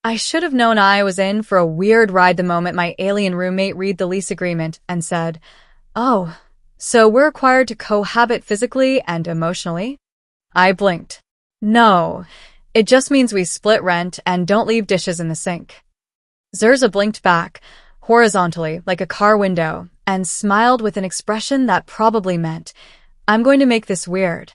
I should have known I was in for a weird ride the moment my alien roommate read the lease agreement and said, "Oh, so we're required to cohabit physically and emotionally?" I blinked. "No, it just means we split rent and don't leave dishes in the sink." Zerza blinked back, horizontally, like a car window, and smiled with an expression that probably meant, "I'm going to make this weird."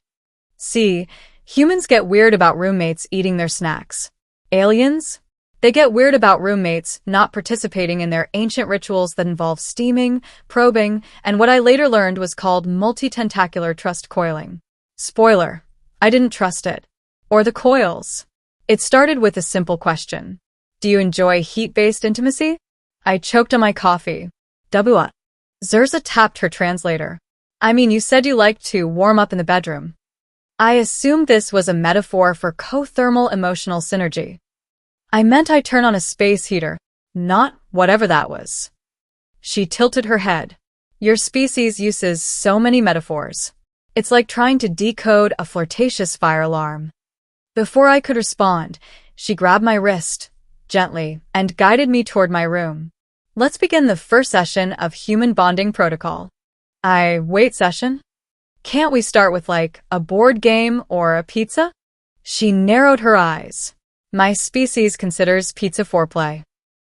See, humans get weird about roommates eating their snacks. Aliens? They get weird about roommates not participating in their ancient rituals that involve steaming, probing, and what I later learned was called multi-tentacular trust coiling. Spoiler, I didn't trust it. Or the coils. It started with a simple question. Do you enjoy heat-based intimacy? I choked on my coffee. "What?" Zerza tapped her translator. "I mean, you said you liked to warm up in the bedroom." I assumed this was a metaphor for co-thermal emotional synergy. "I meant I turn on a space heater, not whatever that was." She tilted her head. "Your species uses so many metaphors. It's like trying to decode a flirtatious fire alarm." Before I could respond, she grabbed my wrist, gently, and guided me toward my room. "Let's begin the first session of human bonding protocol." Wait, session? Can't we start with like a board game or a pizza? She narrowed her eyes. "My species considers pizza foreplay."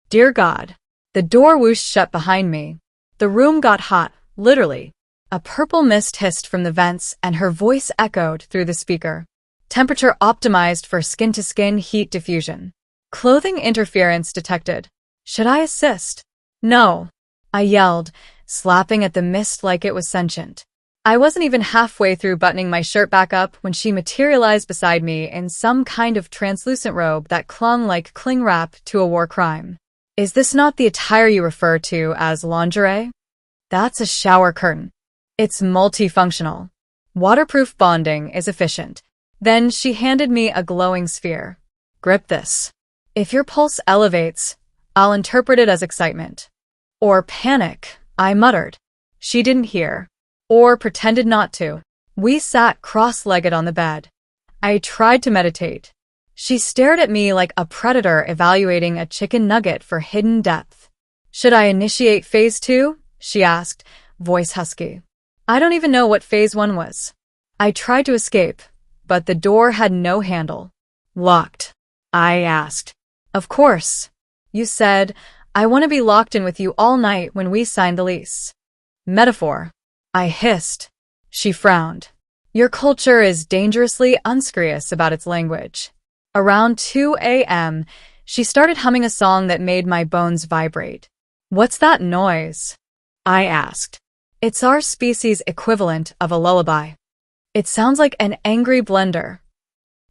Dear God. The door whooshed shut behind me. The room got hot, literally. A purple mist hissed from the vents and her voice echoed through the speaker. Temperature optimized for skin-to-skin heat diffusion. Clothing interference detected. Should I assist? "No," I yelled, slapping at the mist like it was sentient. I wasn't even halfway through buttoning my shirt back up when she materialized beside me in some kind of translucent robe that clung like cling wrap to a war crime. "Is this not the attire you refer to as lingerie?" "That's a shower curtain. It's multifunctional. Waterproof bonding is efficient." Then she handed me a glowing sphere. "Grip this. If your pulse elevates, I'll interpret it as excitement." "Or panic," I muttered. She didn't hear. Or pretended not to. We sat cross-legged on the bed. I tried to meditate. She stared at me like a predator evaluating a chicken nugget for hidden depth. "Should I initiate phase 2? She asked, voice husky. I don't even know what phase 1 was. I tried to escape, but the door had no handle. "Locked?" I asked. "Of course. You said, I want to be locked in with you all night when we signed the lease." "Metaphor," I hissed. She frowned. "Your culture is dangerously unscrupulous about its language." Around 2 a.m., she started humming a song that made my bones vibrate. "What's that noise?" I asked. "It's our species' equivalent of a lullaby. It sounds like an angry blender."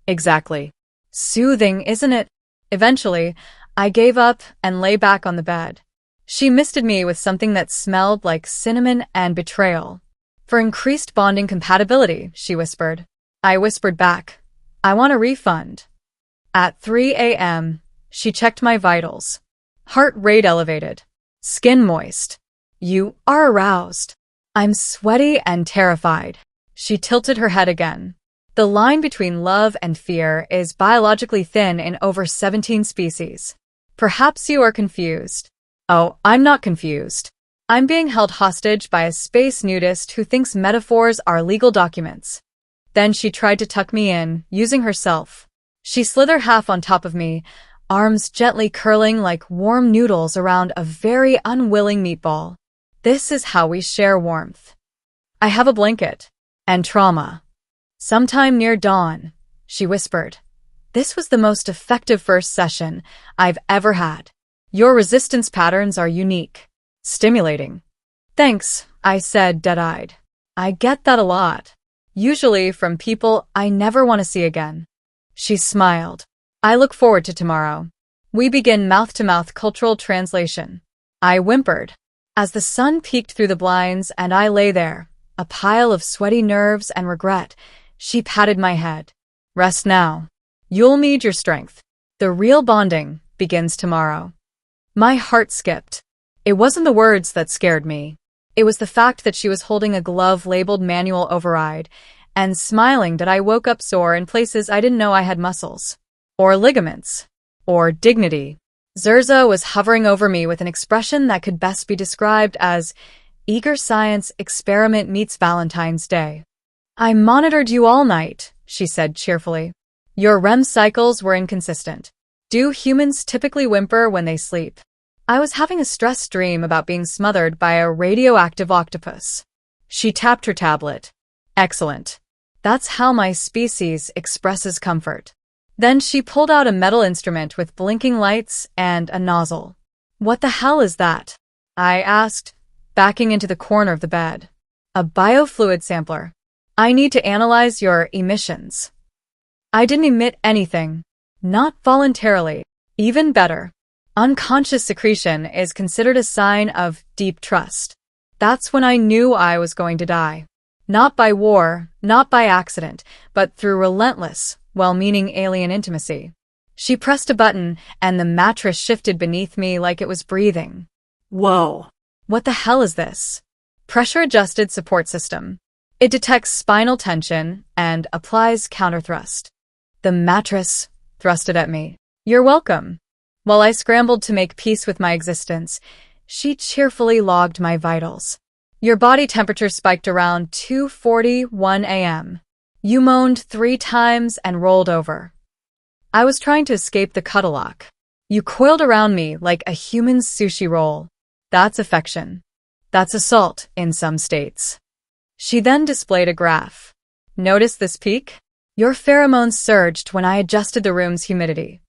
"Exactly. Soothing, isn't it?" Eventually, I gave up and lay back on the bed. She misted me with something that smelled like cinnamon and betrayal. "For increased bonding compatibility," she whispered. I whispered back, "I want a refund." At 3 a.m., she checked my vitals. Heart rate elevated. Skin moist. "You are aroused." "I'm sweaty and terrified." She tilted her head again. "The line between love and fear is biologically thin in over 17 species. Perhaps you are confused." "Oh, I'm not confused. I'm being held hostage by a space nudist who thinks metaphors are legal documents." Then she tried to tuck me in, using herself. She slithered half on top of me, arms gently curling like warm noodles around a very unwilling meatball. "This is how we share warmth. I have a blanket. And trauma." "Sometime near dawn," she whispered. "This was the most effective first session I've ever had. Your resistance patterns are unique. Stimulating." "Thanks," I said, dead-eyed. I get that a lot. Usually from people I never want to see again. She smiled. "I look forward to tomorrow. We begin mouth-to-mouth cultural translation." I whimpered. As the sun peeked through the blinds and I lay there, a pile of sweaty nerves and regret, she patted my head. "Rest now. You'll need your strength. The real bonding begins tomorrow." My heart skipped. It wasn't the words that scared me. It was the fact that she was holding a glove labeled manual override and smiling that I woke up sore in places I didn't know I had muscles. Or ligaments. or dignity. Zerza was hovering over me with an expression that could best be described as eager science experiment meets Valentine's Day. I monitored you all night, she said cheerfully. Your REM cycles were inconsistent. Do humans typically whimper when they sleep? I was having a stress dream about being smothered by a radioactive octopus. She tapped her tablet. Excellent. That's how my species expresses comfort. Then she pulled out a metal instrument with blinking lights and a nozzle. What the hell is that? I asked, backing into the corner of the bed. A biofluid sampler. I need to analyze your emissions. I didn't emit anything. Not voluntarily. Even better. Unconscious secretion is considered a sign of deep trust. That's when I knew I was going to die. Not by war, not by accident, but through relentless, well-meaning alien intimacy. She pressed a button, and the mattress shifted beneath me like it was breathing. Whoa. What the hell is this? Pressure-adjusted support system. It detects spinal tension and applies counterthrust. The mattress thrusted at me. You're welcome. While I scrambled to make peace with my existence, she cheerfully logged my vitals. Your body temperature spiked around 2:41 a.m. You moaned 3 times and rolled over. I was trying to escape the cuddle lock. You coiled around me like a human sushi roll. That's affection. That's assault in some states. She then displayed a graph. Notice this peak? Your pheromones surged when I adjusted the room's humidity.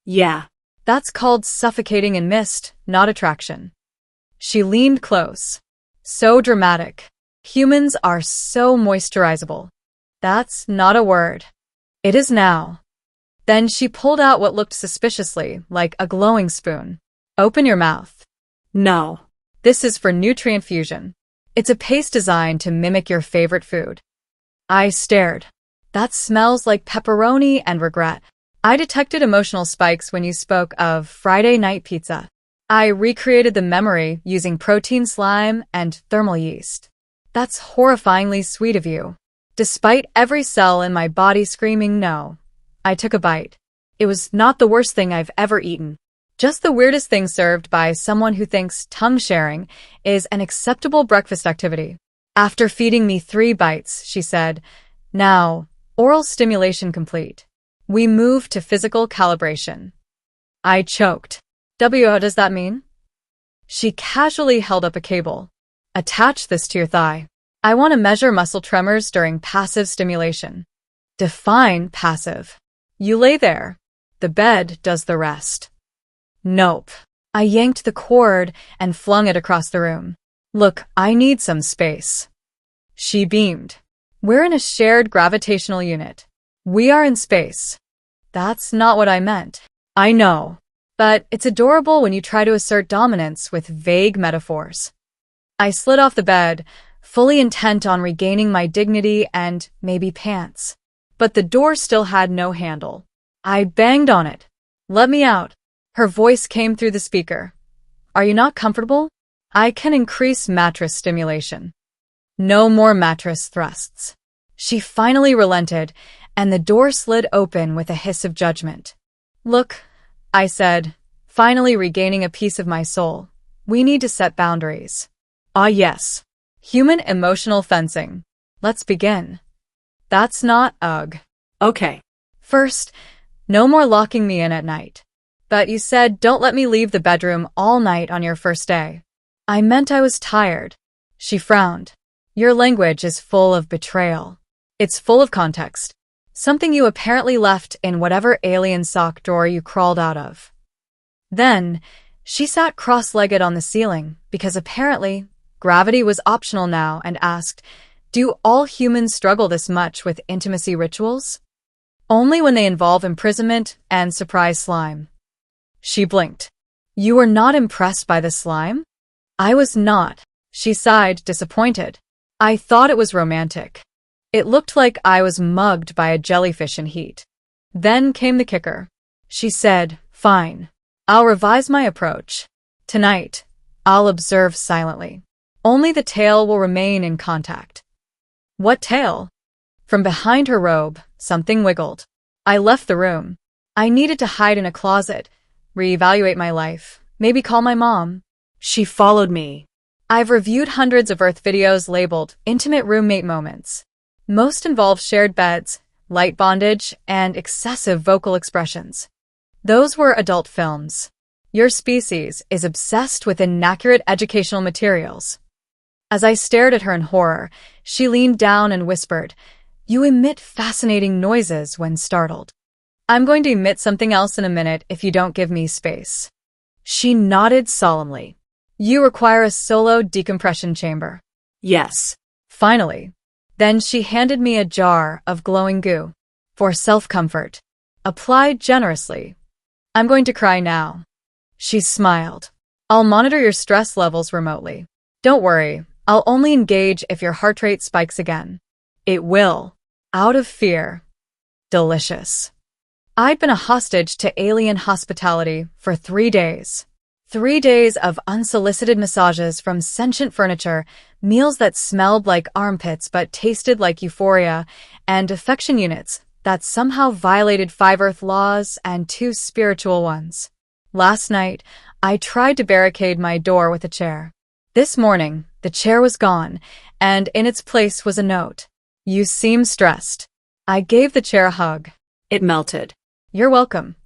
Yeah. That's called suffocating in mist, not attraction. She leaned close. So dramatic. Humans are so moisturizable. That's not a word. It is now. Then she pulled out what looked suspiciously like a glowing spoon. Open your mouth. No. This is for nutrient fusion. It's a paste designed to mimic your favorite food. I stared. That smells like pepperoni and regret. I detected emotional spikes when you spoke of Friday night pizza. I recreated the memory using protein slime and thermal yeast. That's horrifyingly sweet of you. Despite every cell in my body screaming no, I took a bite. It was not the worst thing I've ever eaten. Just the weirdest thing served by someone who thinks tongue sharing is an acceptable breakfast activity. After feeding me 3 bites, she said, now, oral stimulation complete. We move to physical calibration. I choked. What does that mean? She casually held up a cable. Attach this to your thigh. I want to measure muscle tremors during passive stimulation. Define passive. You lay there. The bed does the rest. Nope. I yanked the cord and flung it across the room. Look, I need some space. She beamed. We're in a shared gravitational unit. We are in space. That's not what I meant. I know. But it's adorable when you try to assert dominance with vague metaphors. I slid off the bed, fully intent on regaining my dignity and maybe pants. But the door still had no handle. I banged on it. Let me out. Her voice came through the speaker. Are you not comfortable? I can increase mattress stimulation. No more mattress thrusts. She finally relented, and the door slid open with a hiss of judgment. Look, I said, finally regaining a piece of my soul. We need to set boundaries. Ah, yes. Human emotional fencing. Let's begin. That's not ugh. Okay. First, no more locking me in at night. But you said don't let me leave the bedroom all night on your first day. I meant I was tired. She frowned. Your language is full of betrayal. It's full of context. Something you apparently left in whatever alien sock drawer you crawled out of. Then, she sat cross-legged on the ceiling because apparently gravity was optional now and asked, do all humans struggle this much with intimacy rituals? Only when they involve imprisonment and surprise slime. She blinked. You were not impressed by the slime? I was not. She sighed, disappointed. I thought it was romantic. It looked like I was mugged by a jellyfish in heat. Then came the kicker. She said, fine. I'll revise my approach. Tonight, I'll observe silently. Only the tail will remain in contact. What tail? From behind her robe, something wiggled. I left the room. I needed to hide in a closet, reevaluate my life, maybe call my mom. She followed me. I've reviewed hundreds of Earth videos labeled intimate roommate moments. Most involve shared beds, light bondage, and excessive vocal expressions. Those were adult films. Your species is obsessed with inaccurate educational materials. As I stared at her in horror, she leaned down and whispered, "You emit fascinating noises when startled. I'm going to emit something else in a minute if you don't give me space." She nodded solemnly. "You require a solo decompression chamber." Yes. Finally. Then she handed me a jar of glowing goo. For self-comfort. Applied generously. "I'm going to cry now." She smiled. "I'll monitor your stress levels remotely. Don't worry, I'll only engage if your heart rate spikes again." It will. Out of fear. Delicious. I'd been a hostage to alien hospitality for 3 days. 3 days of unsolicited massages from sentient furniture, meals that smelled like armpits but tasted like euphoria, and affection units that somehow violated 5 Earth laws and 2 spiritual ones. Last night, I tried to barricade my door with a chair. This morning, the chair was gone, and in its place was a note. "You seem stressed." I gave the chair a hug. It melted. "You're welcome."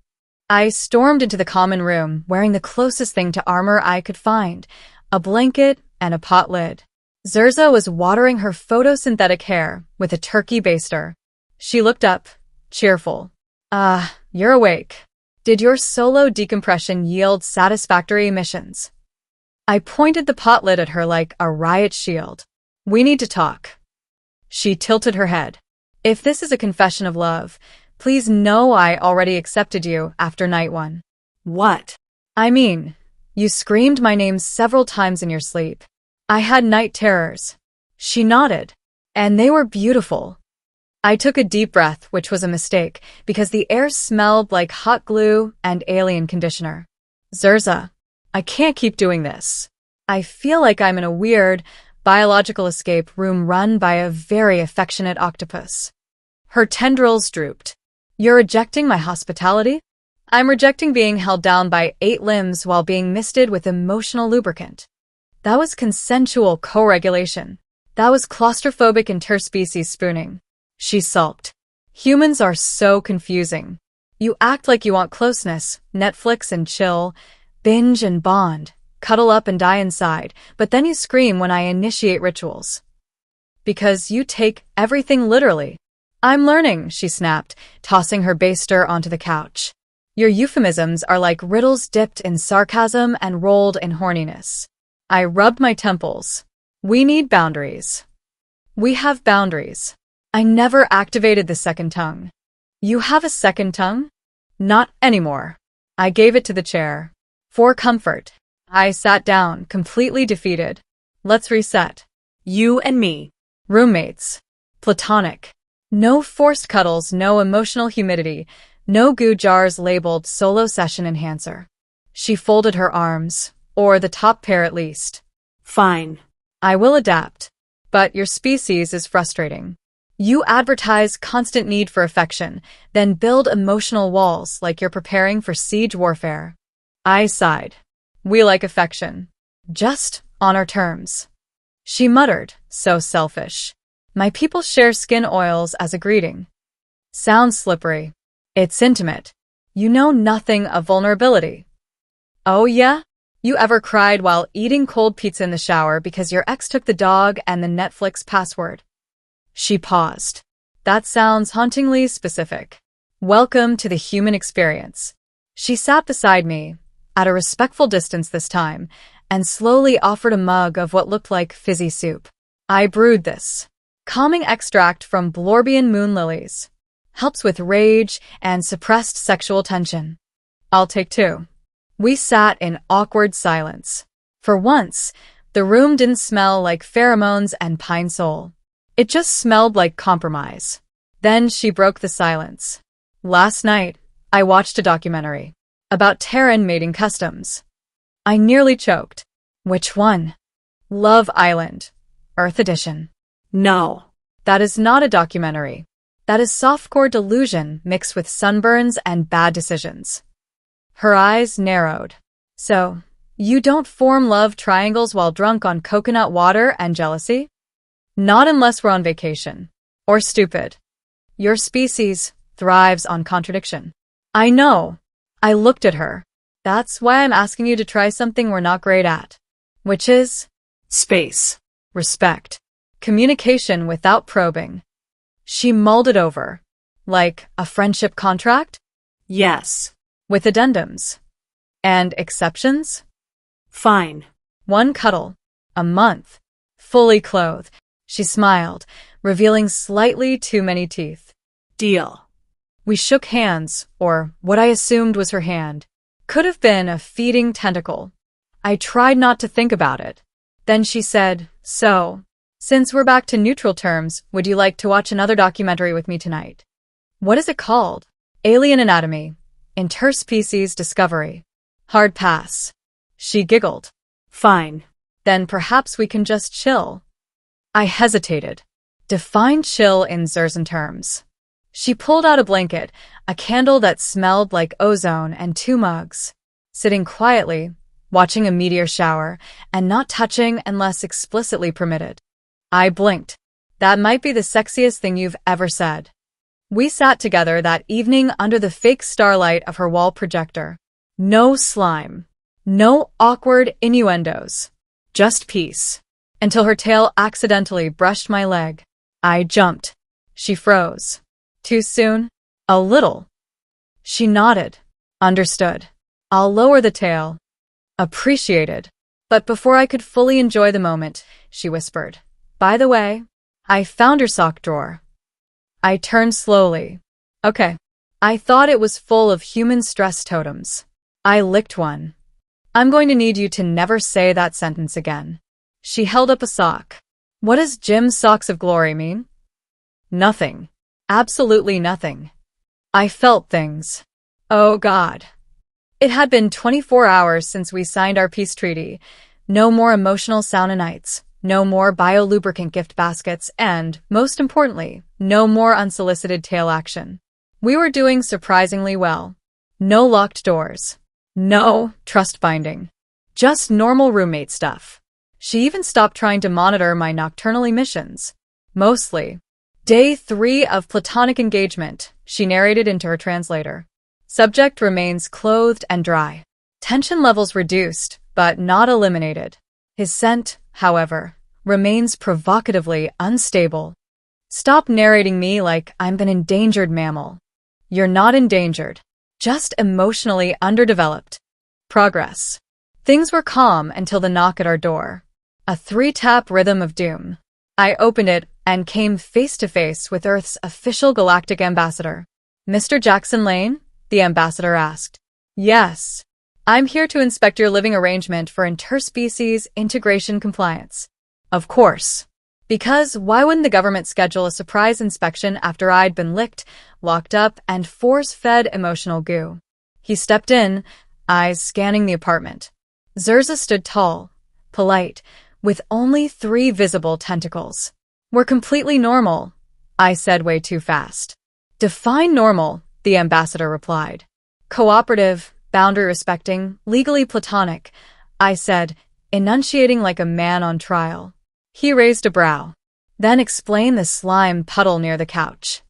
I stormed into the common room, wearing the closest thing to armor I could find, a blanket and a pot lid. Zurza was watering her photosynthetic hair with a turkey baster. She looked up, cheerful. You're awake. Did your solo decompression yield satisfactory emissions?" I pointed the pot lid at her like a riot shield. "We need to talk." She tilted her head. "If this is a confession of love, please know I already accepted you after night 1. What? I mean, you screamed my name several times in your sleep. I had night terrors." She nodded. "And they were beautiful." I took a deep breath, which was a mistake, because the air smelled like hot glue and alien conditioner. "Zurza, I can't keep doing this. I feel like I'm in a weird, biological escape room run by a very affectionate octopus." Her tendrils drooped. "You're rejecting my hospitality?" "I'm rejecting being held down by 8 limbs while being misted with emotional lubricant." That was consensual co-regulation. That was claustrophobic interspecies spooning. She sulked. "Humans are so confusing. You act like you want closeness, Netflix and chill, binge and bond, cuddle up and die inside, but then you scream when I initiate rituals. Because you take everything literally." "I'm learning," she snapped, tossing her baster onto the couch. "Your euphemisms are like riddles dipped in sarcasm and rolled in horniness." I rubbed my temples. "We need boundaries." "We have boundaries." I never activated the second tongue. "You have a second tongue?" "Not anymore." I gave it to the chair. For comfort. I sat down, completely defeated. "Let's reset." You and me. Roommates. Platonic. No forced cuddles, no emotional humidity, no goo jars labeled solo session enhancer. She folded her arms, or the top pair at least. Fine. "I will adapt. But your species is frustrating. You advertise constant need for affection, then build emotional walls like you're preparing for siege warfare." I sighed. "We like affection. Just on our terms." She muttered, "So selfish. My people share skin oils as a greeting." Sounds slippery. It's intimate. You know nothing of vulnerability. "Oh yeah? You ever cried while eating cold pizza in the shower because your ex took the dog and the Netflix password?" She paused. "That sounds hauntingly specific. Welcome to the human experience." She sat beside me, at a respectful distance this time, and slowly offered a mug of what looked like fizzy soup. "I brewed this. Calming extract from Blorbian moon lilies. Helps with rage and suppressed sexual tension." "I'll take 2. We sat in awkward silence. For once, the room didn't smell like pheromones and pine sol. It just smelled like compromise. Then she broke the silence. "Last night, I watched a documentary about Terran mating customs." I nearly choked. "Which one?" "Love Island, Earth Edition." No. "That is not a documentary. That is softcore delusion mixed with sunburns and bad decisions. Her eyes narrowed. So, you don't form love triangles while drunk on coconut water and jealousy? Not unless we're on vacation. Or stupid. Your species thrives on contradiction. I know. I looked at her. That's why I'm asking you to try something we're not great at. Which is? Space. Respect. Communication without probing. She mulled it over. Like a friendship contract? Yes. With addendums. And exceptions? Fine. 1 cuddle. A month. Fully clothed. She smiled, revealing slightly too many teeth. Deal. We shook hands, or what I assumed was her hand. Could have been a feeding tentacle. I tried not to think about it. Then she said, so, since we're back to neutral terms, would you like to watch another documentary with me tonight? What is it called? Alien Anatomy. Interspecies Discovery. Hard pass. She giggled. Fine. Then perhaps we can just chill. I hesitated. Define chill in Zerzan terms. She pulled out a blanket, a candle that smelled like ozone, and 2 mugs. Sitting quietly, watching a meteor shower, and not touching unless explicitly permitted. I blinked. That might be the sexiest thing you've ever said. We sat together that evening under the fake starlight of her wall projector. No slime. No awkward innuendos. Just peace. Until her tail accidentally brushed my leg. I jumped. She froze. Too soon? A little. She nodded. Understood. I'll lower the tail. Appreciated. But before I could fully enjoy the moment, she whispered, by the way, I found your sock drawer. I turned slowly. Okay. I thought it was full of human stress totems. I licked one. I'm going to need you to never say that sentence again. She held up a sock. What does Jim's socks of glory mean? Nothing. Absolutely nothing. I felt things. Oh God. It had been 24 hours since we signed our peace treaty. No more emotional sauna nights. No more biolubricant gift baskets. And, most importantly, no more unsolicited tail action. We were doing surprisingly well. No locked doors. No trust binding. Just normal roommate stuff. She even stopped trying to monitor my nocturnal emissions. Mostly. Day 3 of platonic engagement, she narrated into her translator. Subject remains clothed and dry. Tension levels reduced, but not eliminated. His scent, however, remains provocatively unstable. Stop narrating me like I'm an endangered mammal. You're not endangered. Just emotionally underdeveloped. Progress. Things were calm until the knock at our door. A 3-tap rhythm of doom. I opened it and came face to face with Earth's official galactic ambassador. Mr. Jackson Lane? The ambassador asked. Yes. I'm here to inspect your living arrangement for interspecies integration compliance. Of course. Because why wouldn't the government schedule a surprise inspection after I'd been licked, locked up, and force-fed emotional goo? He stepped in, eyes scanning the apartment. Zerza stood tall, polite, with only 3 visible tentacles. We're completely normal, I said way too fast. Define normal, the ambassador replied. Cooperative, boundary-respecting, legally platonic, I said, enunciating like a man on trial. He raised a brow. Then explained the slime puddle near the couch.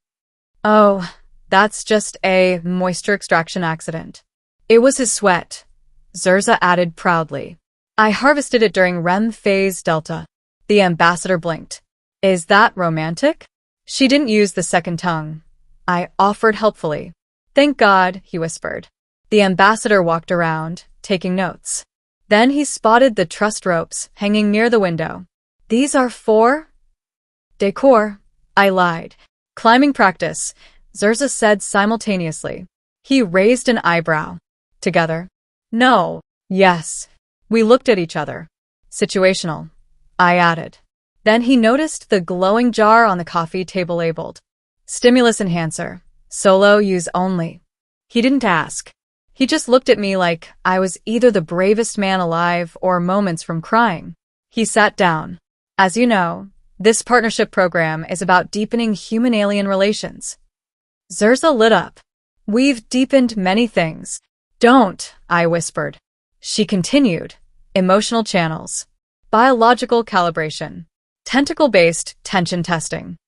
Oh, that's just a moisture extraction accident. It was his sweat, Zerza added proudly. I harvested it during REM phase delta. The ambassador blinked. Is that romantic? She didn't use the second tongue. I offered helpfully. Thank God, he whispered. The ambassador walked around, taking notes. Then he spotted the trussed ropes hanging near the window. These are for? Decor, I lied. Climbing practice, Zerza said simultaneously. He raised an eyebrow. Together? No. Yes. We looked at each other. Situational, I added. Then he noticed the glowing jar on the coffee table labeled Stimulus Enhancer, solo use only. He didn't ask. He just looked at me like I was either the bravest man alive or moments from crying. He sat down. As you know, This partnership program is about deepening human-alien relations. Zerza lit up. We've deepened many things. Don't, I whispered. She continued. Emotional channels. Biological calibration. Tentacle-based tension testing.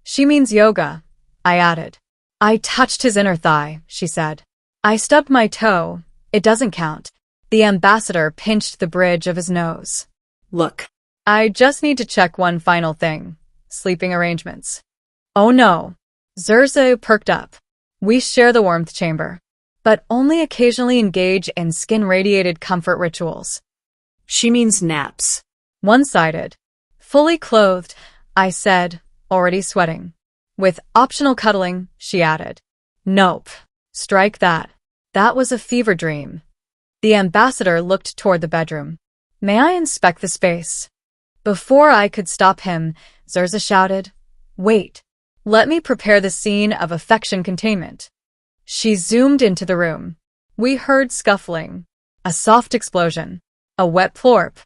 She means yoga, I added. I touched his inner thigh, she said. I stubbed my toe. It doesn't count. The ambassador pinched the bridge of his nose. Look. I just need to check one final thing. Sleeping arrangements. Oh no. Zerza perked up. We share the warmth chamber, but only occasionally engage in skin-radiated comfort rituals. She means naps. One-sided. Fully clothed, I said, already sweating. With optional cuddling, she added. Nope. Strike that. That was a fever dream. The ambassador looked toward the bedroom. May I inspect the space? Before I could stop him, Zerza shouted, Wait. Let me prepare the scene of affection containment. She zoomed into the room. We heard scuffling, a soft explosion, a wet plorp,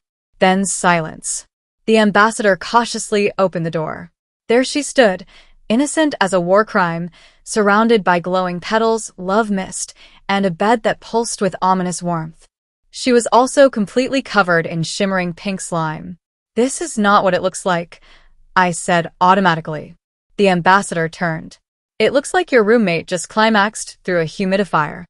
then silence. The ambassador cautiously opened the door. There she stood, innocent as a war crime, surrounded by glowing petals, love mist, and a bed that pulsed with ominous warmth. She was also completely covered in shimmering pink slime. This is not what it looks like, I said automatically. The ambassador turned. It looks like your roommate just climaxed through a humidifier.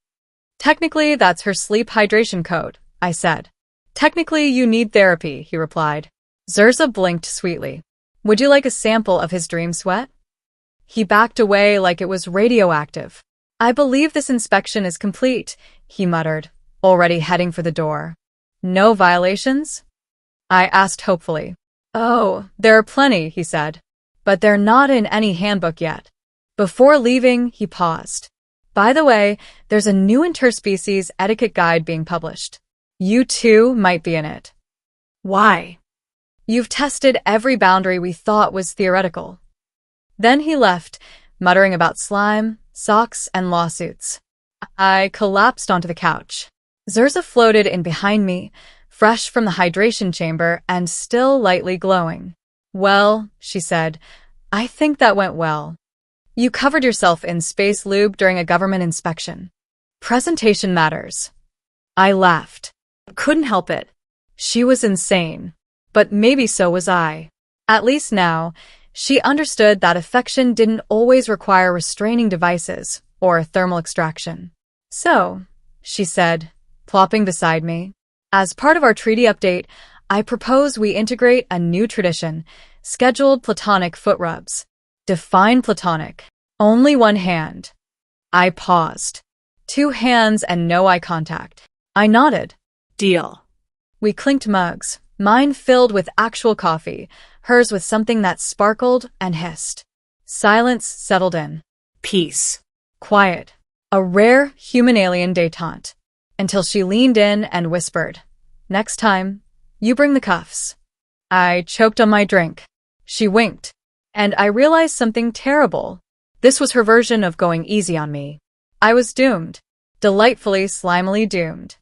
Technically, that's her sleep hydration code, I said. Technically, you need therapy, he replied. Zerza blinked sweetly. Would you like a sample of his dream sweat? He backed away like it was radioactive. I believe this inspection is complete, he muttered, already heading for the door. No violations? I asked hopefully. Oh, there are plenty, he said. But they're not in any handbook yet. Before leaving, he paused. By the way, there's a new interspecies etiquette guide being published. You too might be in it. Why? You've tested every boundary we thought was theoretical. Then he left, muttering about slime, socks, and lawsuits. I collapsed onto the couch. Zerza floated in behind me, fresh from the hydration chamber and still lightly glowing. Well, she said, I think that went well. You covered yourself in space lube during a government inspection. Presentation matters. I laughed. Couldn't help it. She was insane. But maybe so was I. At least now, she understood that affection didn't always require restraining devices or thermal extraction. So, she said, plopping beside me, as part of our treaty update, I propose we integrate a new tradition, scheduled platonic foot rubs. Define platonic. Only one hand. I paused. 2 hands and no eye contact. I nodded. Deal. We clinked mugs, mine filled with actual coffee, hers with something that sparkled and hissed. Silence settled in. Peace. Quiet. A rare human-alien détente. Until she leaned in and whispered, Next time, you bring the cuffs. I choked on my drink. She winked, and I realized something terrible. This was her version of going easy on me. I was doomed. Delightfully, slimily doomed.